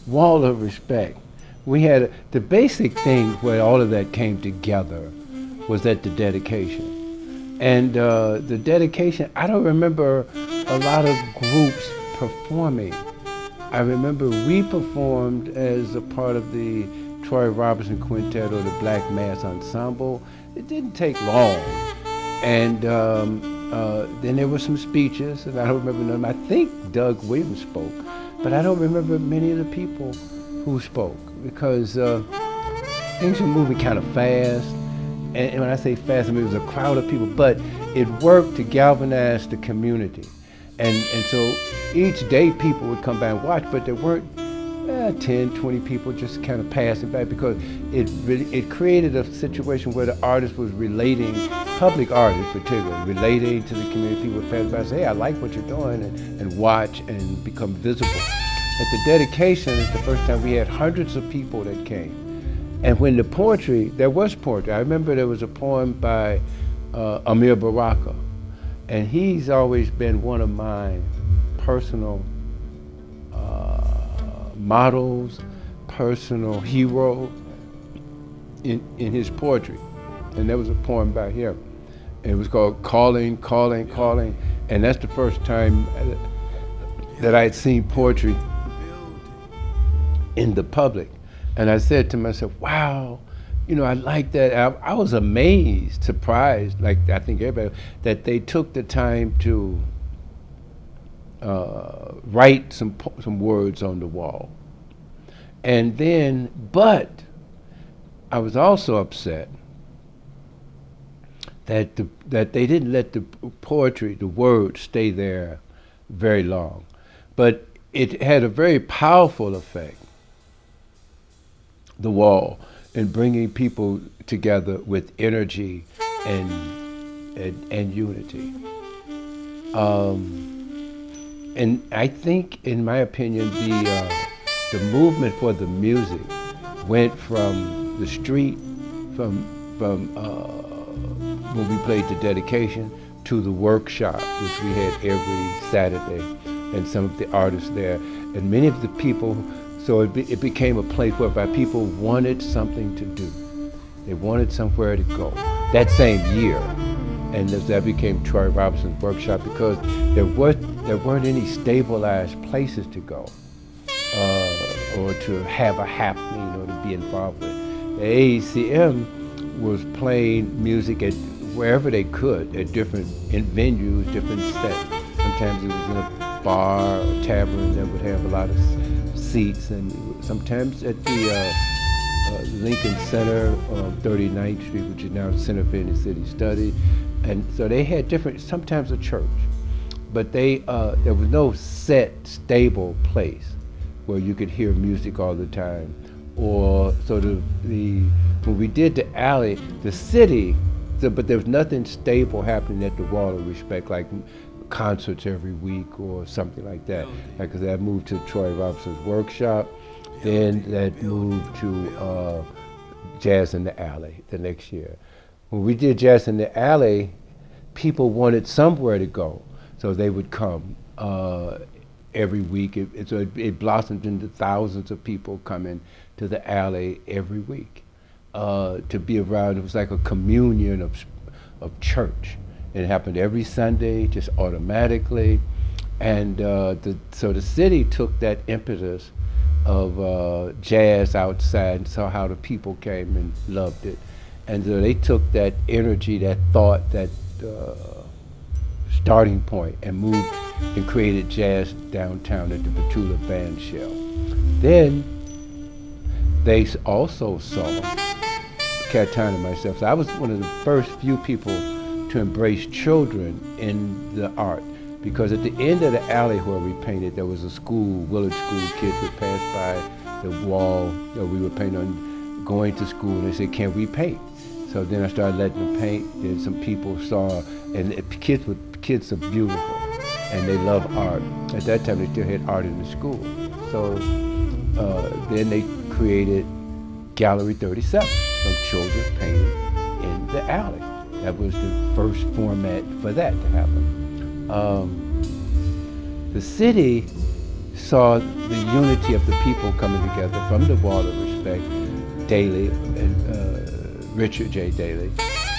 wall of respect. We had the basic thing where all of that came together was at the dedication. And the dedication, I don't remember a lot of groups performing. I remember we performed as a part of the Troy Robertson Quintet or the Black Mass Ensemble. It didn't take long. And then there were some speeches, and I don't remember none. I think Doug Williams spoke, but I don't remember many of the people who spoke because things were moving kind of fast. And when I say fast, I mean it was a crowd of people, but it worked to galvanize the community. And so each day people would come by and watch, but there weren't 10, 20 people just kind of passing by because it created a situation where the artist was relating, public artists particularly, relating to the community. People would pass by and say, hey, I like what you're doing, and watch and become visible. At the dedication, it's the first time we had hundreds of people that came. And when the poetry, there was poetry. I remember there was a poem by Amir Baraka, and he's always been one of my personal models, personal hero in his poetry. And there was a poem by him. And it was called Calling, Calling, Calling. And that's the first time that I had seen poetry in the public. And I said to myself, wow, I like that. I was amazed, surprised, like I think everybody, that they took the time to write some words on the wall. And then, but I was also upset that they didn't let the poetry, the words, stay there very long. But it had a very powerful effect, the wall, in bringing people together with energy and unity. And I think, in my opinion, the movement for the music went from the street, from when we played the dedication, to the workshop, which we had every Saturday, and some of the artists there, and many of the people. So it became a place whereby people wanted something to do. They wanted somewhere to go. That same year, and that became Troy Robertson's workshop because there weren't any stabilized places to go or to have a happening or to be involved with. The AECM was playing music at wherever they could, at different venues, different sets. Sometimes it was in a bar or tavern that would have a lot of seats, and sometimes at the Lincoln Center on 39th Street, which is now the Center for Inner City Study. And so they had different, sometimes a church, but there was no set, stable place where you could hear music all the time. Or sort of when we did the alley, the city, but there was nothing stable happening at the Wall of Respect, like concerts every week or something like that. Because that moved to Troy Robertson's workshop, then that moved to Jazz in the Alley the next year. When we did Jazz in the Alley, people wanted somewhere to go, so they would come every week. It blossomed into thousands of people coming to the alley every week to be around. It was like a communion of church. It happened every Sunday, just automatically. And so the city took that impetus of jazz outside and saw how the people came and loved it. And so they took that energy, that thought, that starting point, and moved and created jazz downtown at the Petula Band Shell. Then they also saw Catton and myself. So I was one of the first few people to embrace children in the art, because at the end of the alley where we painted, there was a school, Willard School. Kids would pass by the wall that we were painting on, going to school, and they said, "Can we paint?" So then I started letting them paint. Then some people saw, and kids are beautiful, and they love art. At that time, they still had art in the school. So then they created Gallery 37 of children painting in the alley. That was the first format for that to happen. The city saw the unity of the people coming together from the Wall of Respect, Daley and Richard J. Daley,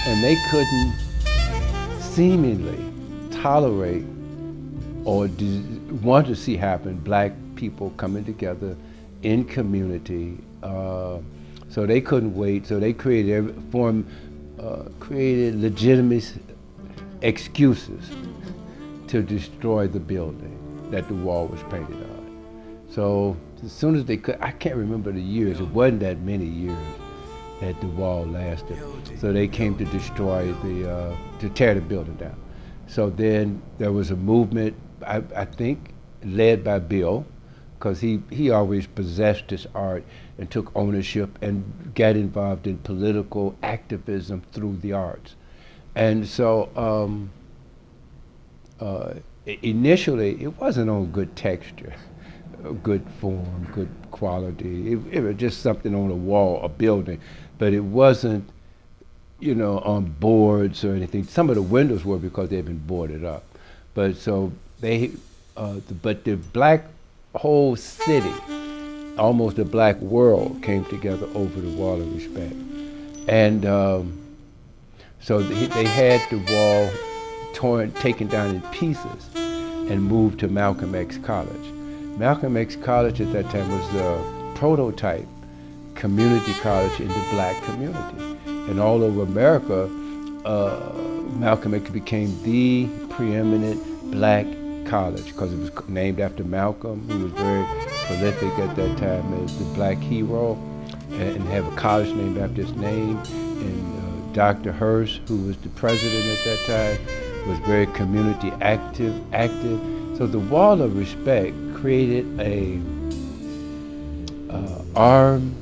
and they couldn't seemingly tolerate or want to see happen black people coming together in community. So they couldn't wait. So they created legitimate excuses to destroy the building that the wall was painted on. So as soon as they could, I can't remember the years, it wasn't that many years that the wall lasted. So they came to destroy to tear the building down. So then there was a movement, I think, led by Bill, because he always possessed this art and took ownership and got involved in political activism through the arts. And so initially, it wasn't on good texture, good form, good quality. It was just something on a wall, a building, but it wasn't, on boards or anything. Some of the windows were because they'd been boarded up. But so but the black whole city, almost the black world, came together over the Wall of Respect. And so they had the wall taken down in pieces and moved to Malcolm X College. Malcolm X College at that time was the prototype community college in the black community. And all over America, Malcolm X became the preeminent black college because it was named after Malcolm, who was very prolific at that time as the black hero, and have a college named after his name. And Dr. Hearst, who was the president at that time, was very community active. So the Wall of Respect created a arm,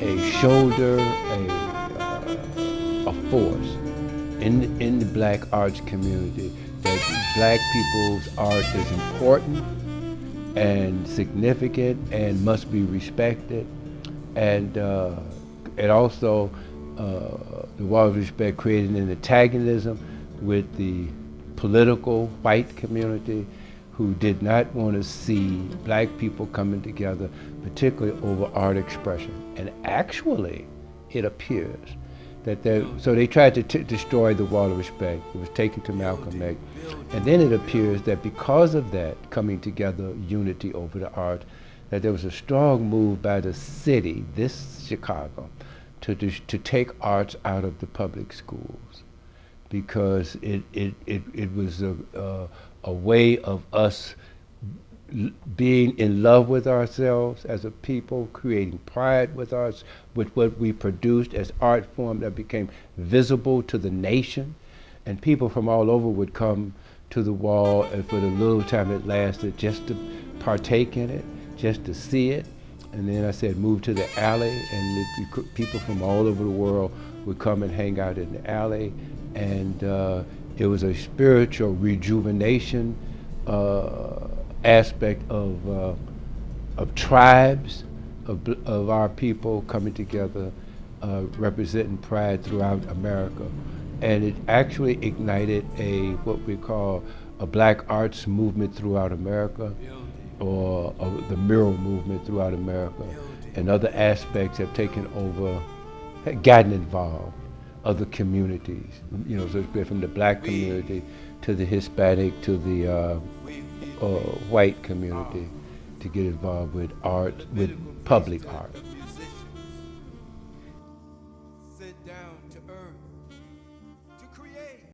a shoulder, a force in the black arts community, that black people's art is important and significant and must be respected. And also the Wall of Respect created an antagonism with the political white community, who did not want to see black people coming together, particularly over art expression. And actually, it appears that so they tried to destroy the Wall of Respect. It was taken to Malcolm X. And then it appears that because of that coming together, unity over the art, that there was a strong move by the city, this Chicago, to take arts out of the public schools, because it was a way of us being in love with ourselves as a people, creating pride with us, with what we produced as art form that became visible to the nation. And people from all over would come to the wall, and for the little time it lasted, just to partake in it, just to see it. And then I said, move to the alley, and people from all over the world would come and hang out in the alley. And it was a spiritual rejuvenation aspect of tribes, of our people coming together, representing pride throughout America. And it actually ignited what we call a black arts movement throughout America, or the mural movement throughout America. And other aspects have taken over, have gotten involved, other communities. So it's been from the black community to the Hispanic to the white community, to get involved with art, with public art. Sit down to earth to create.